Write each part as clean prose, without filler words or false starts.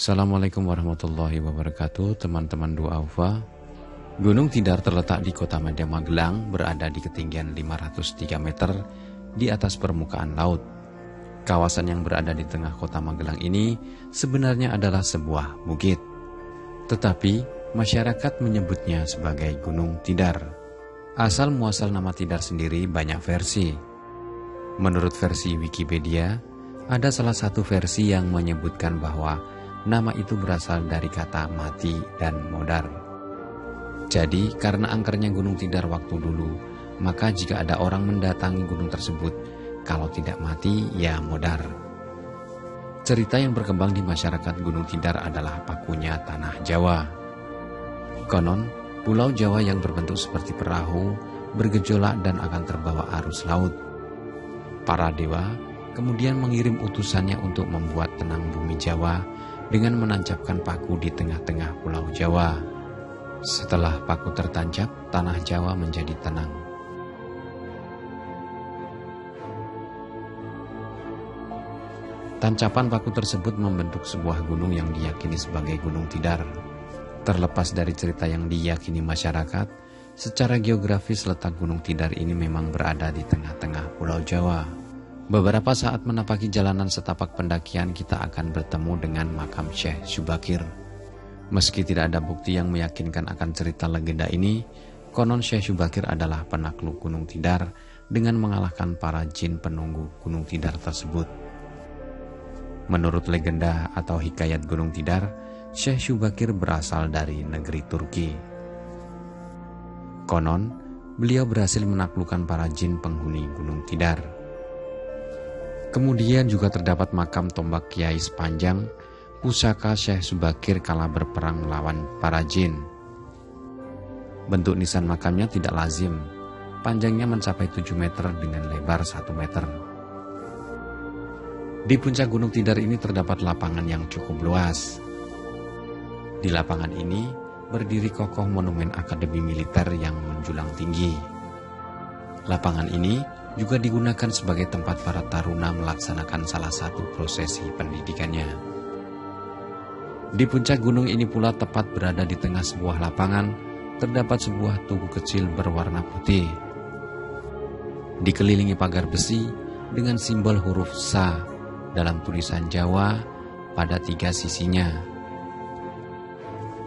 Assalamualaikum warahmatullahi wabarakatuh, teman-teman duafa. Gunung Tidar terletak di Kota Medan Magelang, berada di ketinggian 503 meter di atas permukaan laut. Kawasan yang berada di tengah Kota Magelang ini sebenarnya adalah sebuah bukit, tetapi masyarakat menyebutnya sebagai Gunung Tidar. Asal muasal nama Tidar sendiri banyak versi. Menurut versi Wikipedia, ada salah satu versi yang menyebutkan bahwa nama itu berasal dari kata mati dan modar. Jadi karena angkernya Gunung Tidar waktu dulu, maka jika ada orang mendatangi gunung tersebut, kalau tidak mati ya modar. Cerita yang berkembang di masyarakat Gunung Tidar adalah pakunya tanah Jawa. Konon, pulau Jawa yang berbentuk seperti perahu, bergejolak dan akan terbawa arus laut. Para dewa kemudian mengirim utusannya untuk membuat tenang bumi Jawa dengan menancapkan paku di tengah-tengah pulau Jawa. Setelah paku tertancap, tanah Jawa menjadi tenang. Tancapan paku tersebut membentuk sebuah gunung yang diyakini sebagai Gunung Tidar. Terlepas dari cerita yang diyakini masyarakat, secara geografis letak Gunung Tidar ini memang berada di tengah-tengah pulau Jawa. Beberapa saat menapaki jalanan setapak pendakian, kita akan bertemu dengan makam Syekh Syubakir. Meski tidak ada bukti yang meyakinkan akan cerita legenda ini, konon Syekh Syubakir adalah penakluk Gunung Tidar dengan mengalahkan para jin penunggu Gunung Tidar tersebut. Menurut legenda atau hikayat Gunung Tidar, Syekh Syubakir berasal dari negeri Turki. Konon, beliau berhasil menaklukkan para jin penghuni Gunung Tidar. Kemudian juga terdapat makam tombak Kiai Sepanjang, pusaka Syekh Syubakir kala berperang melawan para jin. Bentuk nisan makamnya tidak lazim, panjangnya mencapai 7 meter dengan lebar 1 meter. Di puncak Gunung Tidar ini terdapat lapangan yang cukup luas. Di lapangan ini berdiri kokoh monumen akademi militer yang menjulang tinggi. Lapangan ini juga digunakan sebagai tempat para taruna melaksanakan salah satu prosesi pendidikannya. Di puncak gunung ini pula, tepat berada di tengah sebuah lapangan, terdapat sebuah tugu kecil berwarna putih. Dikelilingi pagar besi dengan simbol huruf Sa dalam tulisan Jawa pada 3 sisinya.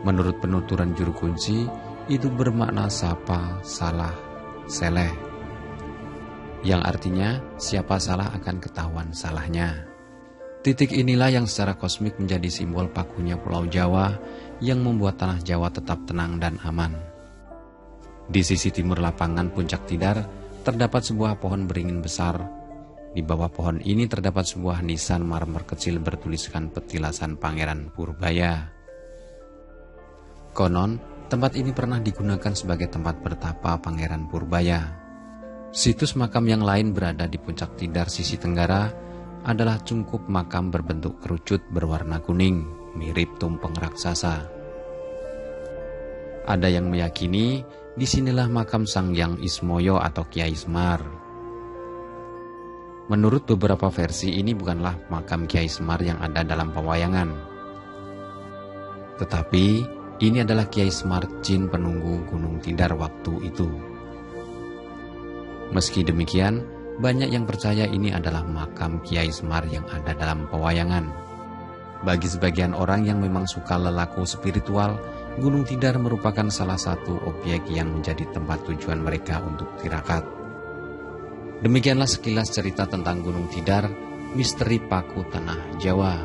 Menurut penuturan juru kunci, itu bermakna sapa, salah, seleh, yang artinya siapa salah akan ketahuan salahnya. Titik inilah yang secara kosmik menjadi simbol pakunya Pulau Jawa yang membuat tanah Jawa tetap tenang dan aman. Di sisi timur lapangan puncak Tidar terdapat sebuah pohon beringin besar. Di bawah pohon ini terdapat sebuah nisan marmer kecil bertuliskan petilasan Pangeran Purbaya. Konon, tempat ini pernah digunakan sebagai tempat bertapa Pangeran Purbaya. Situs makam yang lain berada di puncak Tidar sisi tenggara adalah cungkup makam berbentuk kerucut berwarna kuning, mirip tumpeng raksasa. Ada yang meyakini disinilah makam Sang Hyang Ismoyo atau Kiai Semar. Menurut beberapa versi, ini bukanlah makam Kiai Semar yang ada dalam pewayangan, tetapi ini adalah Kiai Semar, jin penunggu Gunung Tidar waktu itu. Meski demikian, banyak yang percaya ini adalah makam Kiai Semar yang ada dalam pewayangan. Bagi sebagian orang yang memang suka lelaku spiritual, Gunung Tidar merupakan salah satu objek yang menjadi tempat tujuan mereka untuk tirakat. Demikianlah sekilas cerita tentang Gunung Tidar, misteri paku tanah Jawa.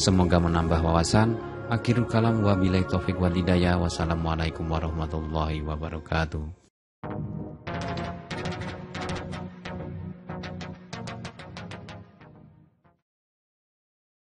Semoga menambah wawasan. Akhirul kalam, wabillahi taufik wal hidayah. Wassalamualaikum warahmatullahi wabarakatuh.